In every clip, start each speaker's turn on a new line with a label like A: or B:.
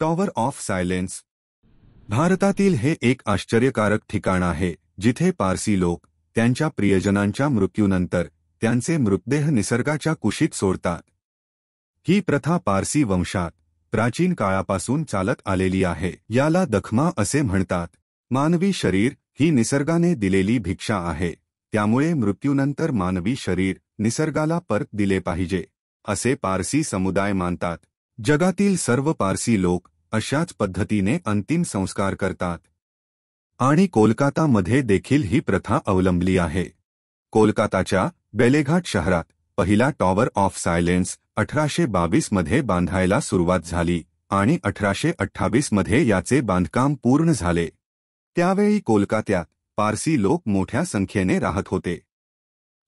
A: Tower of silence भारतातील हे एक आश्चर्यकारक ठिकाण आहे जिथे पारसी लोक त्यांच्या प्रियजनांच्या मृत्यूनंतर त्यांचे मृतदेह निसर्गाच्या कुशीत सोडतात। ही प्रथा पारसी वंशात प्राचीन काळापासून चालत आलेली आहे। याला दखमा असे म्हणतात। मानवी शरीर ही निसर्गाने दिलेली भिक्षा आहे, त्यामुळे मृत्यूनंतर मानवी शरीर निसर्गाला परत दिले पाहिजे असे पारसी समुदाय मानतात। जगातील सर्व पारसी लोक अशाच पद्धतीने अंतिम संस्कार करतात आणि कोलकातामध्ये देखील ही प्रथा अवलंबली आहे। कोलकाताच्या बेलेघाट शहरात पहिला टॉवर ऑफ सायलेन्स 1822 मध्ये बांधायला सुरुवात झाली आणि 1828 मध्ये याचे बांधकाम पूर्ण झाले। त्यावेळी कोलकात्यात पारसी लोक मोठ्या संख्येने राहत होते।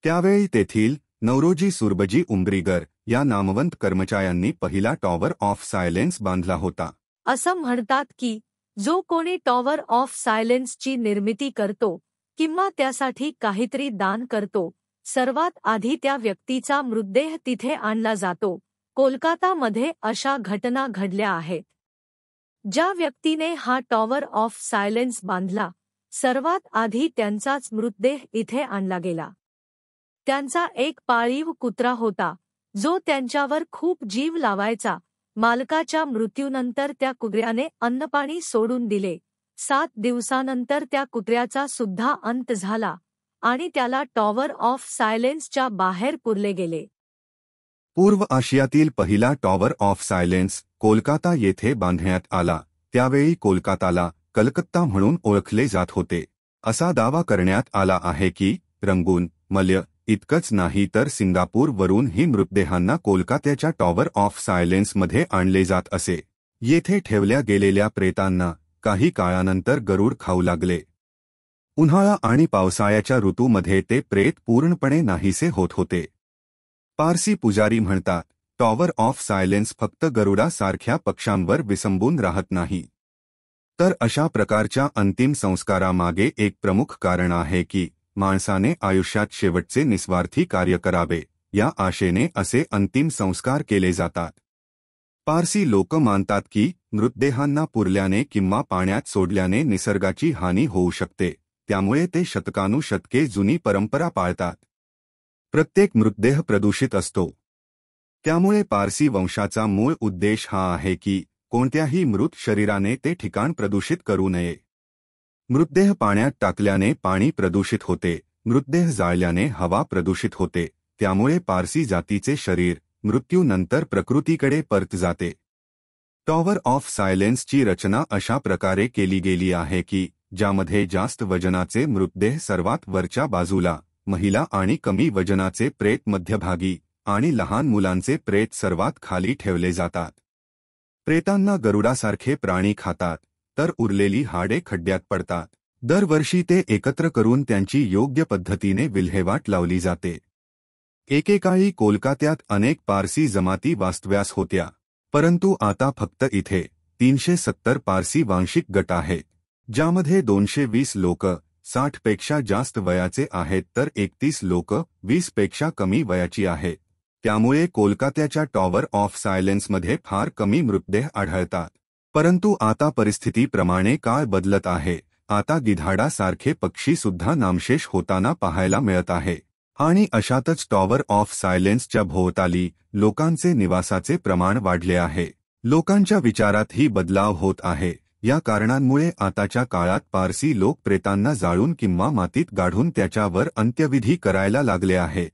A: त्यावेळी तेथील नौरोजी सुरबजी उंबरीगर या नामवंत कर्मचाऱ्यांनी पहिला टॉवर ऑफ सायलेन्स बांधला होता।
B: असं म्हणतात की जो कोणी टॉवर ऑफ सायलेन्सची निर्मिती करतो किंवा त्यासाठी काहीतरी दान करतो, सर्वात आधी त्या व्यक्तीचा मृतदेह तिथे आणला जातो। कोलकातामध्ये अशा घटना घडल्या आहेत। ज्या व्यक्तीने हा टॉवर ऑफ सायलेन्स बांधला, सर्वात आधी त्यांचाच मृतदेह इथे आणला गेला। त्यांचा एक पाळीव कुत्रा होता जो त्यांच्यावर खूप जीव लावायचा। मालकाच्या मृत्यूनंतर त्या कुत्र्याने अन्नपाणी सोडून दिले। 7 दिवसानंतर त्या कुत्र्याचा सुद्धा अंत झाला आणि त्याला टॉवर ऑफ सायलेन्सच्या बाहेर पुरले गेले।
A: पूर्व आशियातील पहिला टॉवर ऑफ सायलेन्स कोलकाता येथे बांधण्यात आला। त्यावेळी कोलकाताला कलकत्ता म्हणून ओळखले जात होते। असा दावा करण्यात आला आहे की रंगून, मल्य इतकंच नाही तर सिंगापूर वरूनही मृतदेहांना कोलकात्याच्या टॉवर ऑफ सायलेन्समध्ये आणले जात असे। येथे ठेवल्या गेलेल्या प्रेतांना काही काळानंतर गरुड खाऊ लागले। उन्हाळा आणि पावसाळ्याच्या ऋतूमध्ये ते प्रेत पूर्णपणे नाहीसे होत होते। पारसी पुजारी म्हणतात, टॉवर ऑफ सायलेन्स फक्त गरुडासारख्या पक्ष्यांवर विसंबून राहत नाही, तर अशा प्रकारच्या अंतिम संस्कारामागे एक प्रमुख कारण आहे की माणसाने आयुष्यात शेवटचे निस्वार्थी कार्य करावे, या आशेने असे अंतिम संस्कार केले जातात। पारसी लोक मानतात की मृतदेहांना पुरल्याने किंवा पाण्यात सोडल्याने निसर्गाची हानी होऊ शकते, त्यामुळे ते शतकानुशतके जुनी परंपरा पाळतात। प्रत्येक मृतदेह प्रदूषित असतो, त्यामुळे पारसी वंशाचा मूळ उद्देश हा आहे की कोणत्याही मृत शरीराने ते ठिकाण प्रदूषित करू नये। मृतदेह पाण्यात टाकल्याने पाणी प्रदूषित होते, मृतदेह जाळल्याने हवा प्रदूषित होते, त्यामुळे पारसी जातीचे शरीर मृत्यूनंतर प्रकृतीकडे परत जाते। टॉवर ऑफ सायलेन्सची रचना अशा प्रकारे केली गेली आहे की ज्यामध्ये जास्त वजनाचे मृतदेह सर्वात वरच्या बाजूला, महिला आणि कमी वजनाचे प्रेत मध्यभागी आणि लहान मुलांचे प्रेत सर्वात खाली ठेवले जातात। प्रेतांना गरुडासारखे प्राणी खातात, तर उरलेली हाडे खड्ड्यात पडतात। दरवर्षी ते एकत्र करून त्यांची योग्य पद्धतीने विल्हेवाट लावली जाते। एकेकाळी कोलकात्यात अनेक पारसी जमाती वास्तव्यास होत्या, परंतु आता फक्त इथे 370 पारसी वांशिक गट आहेत, ज्यामध्ये 220 लोक 60 पेक्षा जास्त वयाचे आहेत तर 31 लोक 20 पेक्षा कमी वयाची आहेत। त्यामुळे कोलकात्याच्या टॉवर ऑफ सायलेन्समध्ये फार कमी मृतदेह आढळतात। परंतु आता परिस्थितीप्रमाणे काळ बदलत आहे। आता गिधाडासारखे पक्षी सुद्धा नामशेष होताना पाहायला मिळत आहे आणि अशातच टॉवर ऑफ सायलेन्सच्या भोवताली लोकांचे निवासाचे प्रमाण वाढले आहे। लोकांच्या विचारातही बदलाव होत आहे। या कारणांमुळे आताच्या काळात पारसी लोक प्रेतांना जाळून किंवा मातीत गाढून त्याच्यावर अंत्यविधी करायला लागले आहेत।